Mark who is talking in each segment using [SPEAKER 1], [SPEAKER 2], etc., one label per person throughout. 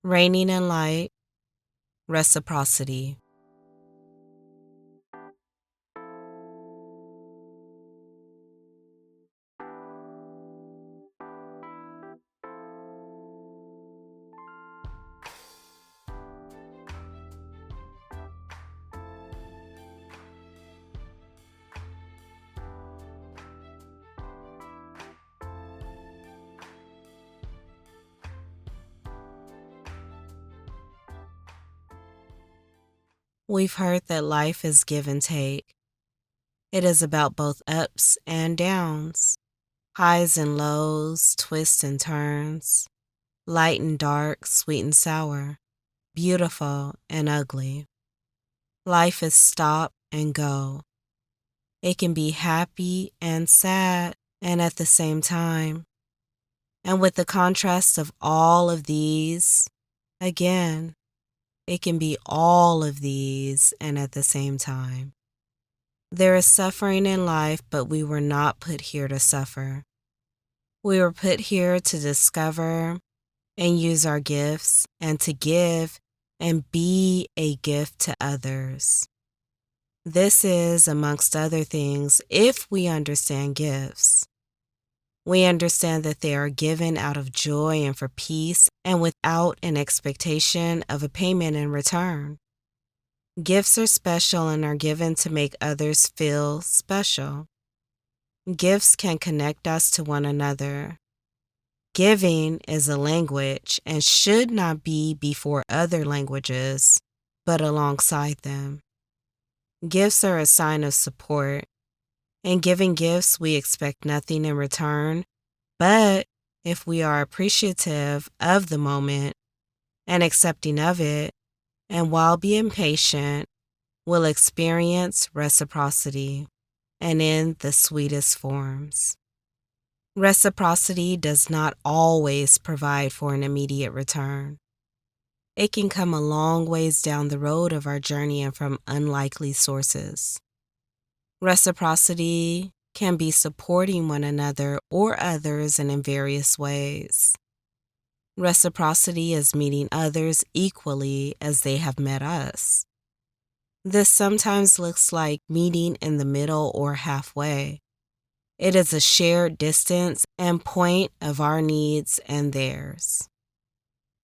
[SPEAKER 1] Raining in light, reciprocity. We've heard that life is give and take. It is about both ups and downs, highs and lows, twists and turns, light and dark, sweet and sour, beautiful and ugly. Life is stop and go. It can be happy and sad and at the same time. And with the contrast of all of these, again, it can be all of these and at the same time. There is suffering in life, but we were not put here to suffer. We were put here to discover and use our gifts and to give and be a gift to others. This is, amongst other things, if we understand gifts. We understand that they are given out of joy and for peace and without an expectation of a payment in return. Gifts are special and are given to make others feel special. Gifts can connect us to one another. Giving is a language and should not be before other languages, but alongside them. Gifts are a sign of support. In giving gifts, we expect nothing in return, but if we are appreciative of the moment and accepting of it, and while being patient, we'll experience reciprocity, and in the sweetest forms. Reciprocity does not always provide for an immediate return. It can come a long ways down the road of our journey and from unlikely sources. Reciprocity can be supporting one another or others and in various ways. Reciprocity is meeting others equally as they have met us. This sometimes looks like meeting in the middle or halfway. It is a shared distance and point of our needs and theirs.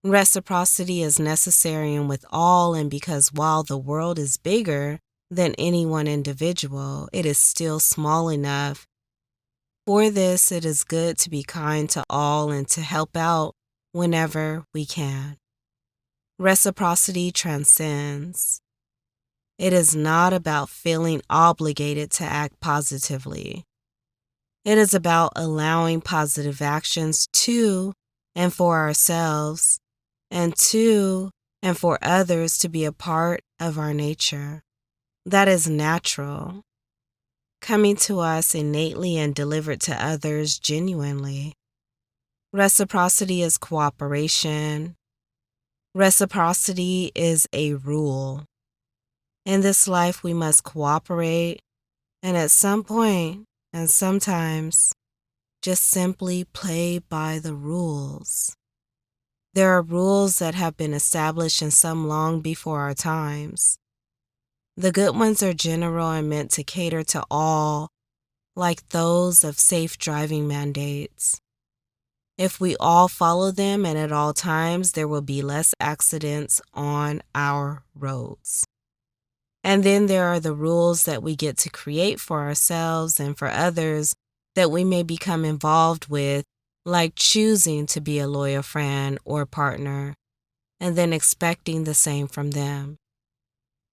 [SPEAKER 1] Reciprocity is necessary and with all, and because while the world is bigger than any one individual, it is still small enough. For this, it is good to be kind to all and to help out whenever we can. Reciprocity transcends. It is not about feeling obligated to act positively. It is about allowing positive actions to and for ourselves and to and for others to be a part of our nature. That is natural, coming to us innately and delivered to others genuinely. Reciprocity is cooperation. Reciprocity is a rule. In this life, we must cooperate and at some point, and sometimes, just simply play by the rules. There are rules that have been established and some long before our times. The good ones are general and meant to cater to all, like those of safe driving mandates. If we all follow them and at all times, there will be less accidents on our roads. And then there are the rules that we get to create for ourselves and for others that we may become involved with, like choosing to be a loyal friend or partner, and then expecting the same from them.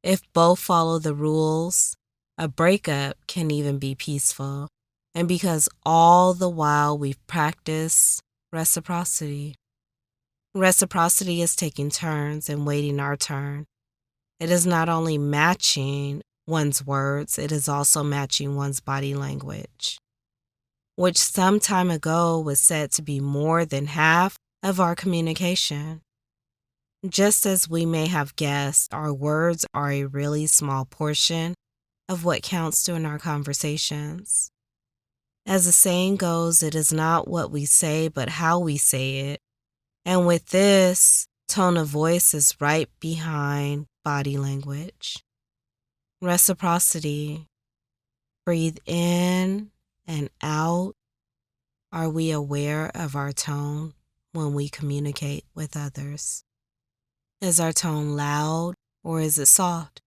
[SPEAKER 1] If both follow the rules, a breakup can even be peaceful, and because all the while we've practiced reciprocity. Reciprocity is taking turns and waiting our turn. It is not only matching one's words, it is also matching one's body language, which some time ago was said to be more than half of our communication. Just as we may have guessed, our words are a really small portion of what counts during our conversations. As the saying goes, it is not what we say, but how we say it. And with this, Tone of voice is right behind body language. Reciprocity. Breathe in and out. Are we aware of our tone when we communicate with others? Is our tone loud or is it soft?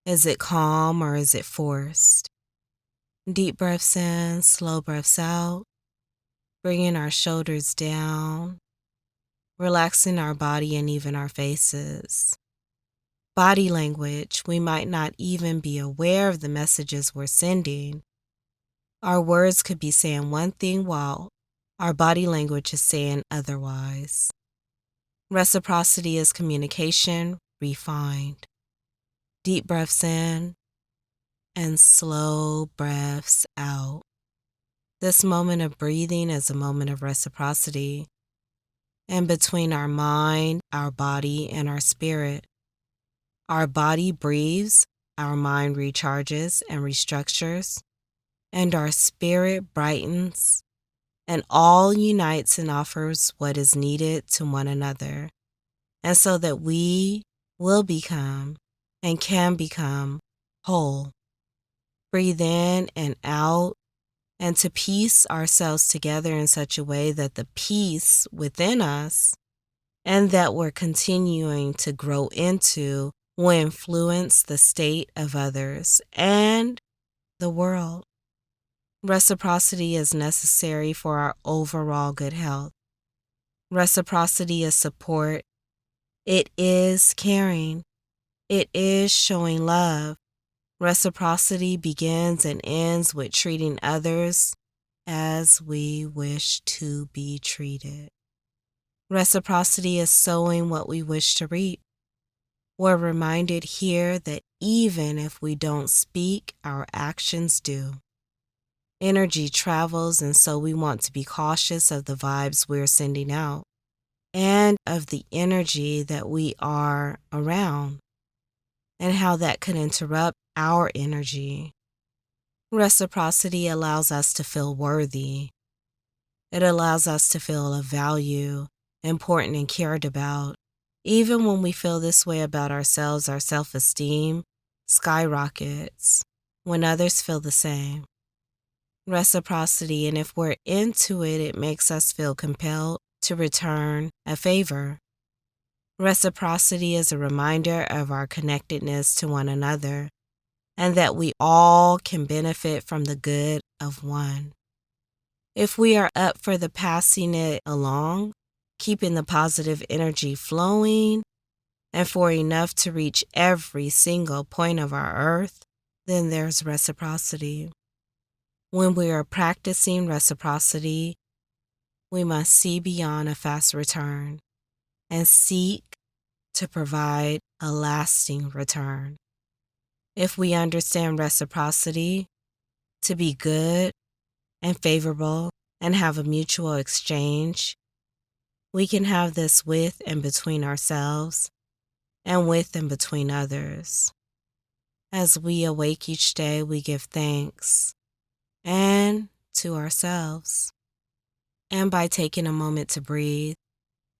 [SPEAKER 1] Is it calm or is it forced? Deep breaths in, slow breaths out, bringing our shoulders down, relaxing our body and even our faces. Body language, we might not even be aware of the messages we're sending. Our words could be saying one thing while our body language is saying otherwise. Reciprocity is communication refined. Deep breaths in and slow breaths out. This moment of breathing is a moment of reciprocity. And between our mind, our body, and our spirit, our body breathes, our mind recharges and restructures, and our spirit brightens, and all unites and offers what is needed to one another, and so that we will become and can become whole. Breathe in and out, and to piece ourselves together in such a way that the peace within us and that we're continuing to grow into will influence the state of others and the world. Reciprocity is necessary for our overall good health. Reciprocity is support. It is caring. It is showing love. Reciprocity begins and ends with treating others as we wish to be treated. Reciprocity is sowing what we wish to reap. We're reminded here that even if we don't speak, our actions do. Energy travels, and so we want to be cautious of the vibes we're sending out and of the energy that we are around and how that could interrupt our energy. Reciprocity allows us to feel worthy. It allows us to feel of value, important and cared about. Even when we feel this way about ourselves, our self-esteem skyrockets when others feel the same. Reciprocity, and if we're into it, it makes us feel compelled to return a favor. Reciprocity is a reminder of our connectedness to one another and that we all can benefit from the good of one. If we are up for the passing it along, keeping the positive energy flowing, and for enough to reach every single point of our earth, then there's reciprocity. When we are practicing reciprocity, we must see beyond a fast return and seek to provide a lasting return. If we understand reciprocity to be good and favorable and have a mutual exchange, we can have this with and between ourselves and with and between others. As we awake each day, we give thanks and to ourselves. And by taking a moment to breathe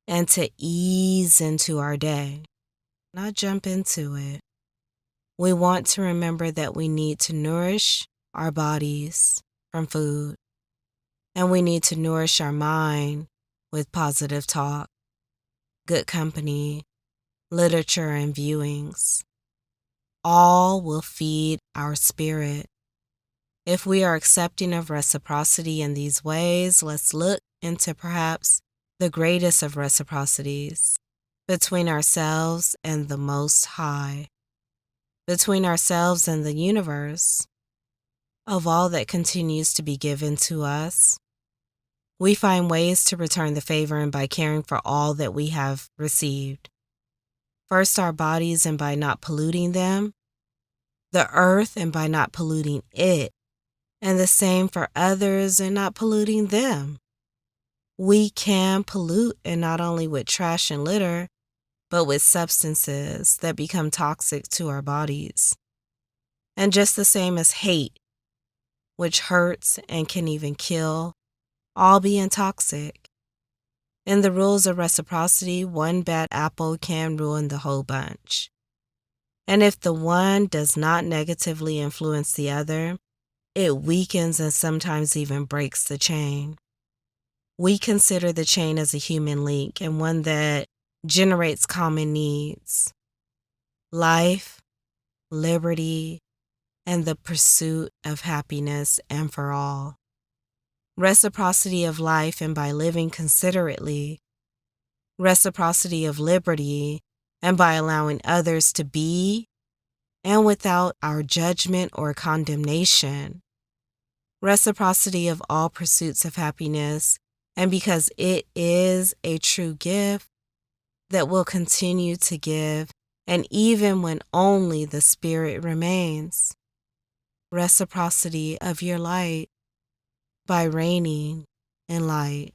[SPEAKER 1] and to ease into our day, not jump into it, we want to remember that we need to nourish our bodies from food, and we need to nourish our mind with positive talk, good company, literature, and viewings. All will feed our spirit. If we are accepting of reciprocity in these ways, let's look into perhaps the greatest of reciprocities between ourselves and the Most High, between ourselves and the universe. Of all that continues to be given to us, we find ways to return the favor and by caring for all that we have received. First, our bodies, and by not polluting them, the earth, and by not polluting it, and the same for others and not polluting them. We can pollute, and not only with trash and litter, but with substances that become toxic to our bodies. And just the same as hate, which hurts and can even kill, all being toxic. In the rules of reciprocity, one bad apple can ruin the whole bunch. And if the one does not negatively influence the other, it weakens and sometimes even breaks the chain. We consider the chain as a human link and one that generates common needs: life, liberty, and the pursuit of happiness and for all. Reciprocity of life, and by living considerately, reciprocity of liberty, and by allowing others to be and without our judgment or condemnation. Reciprocity of all pursuits of happiness, and because it is a true gift that will continue to give, and even when only the spirit remains. Reciprocity of your light by reigning in light.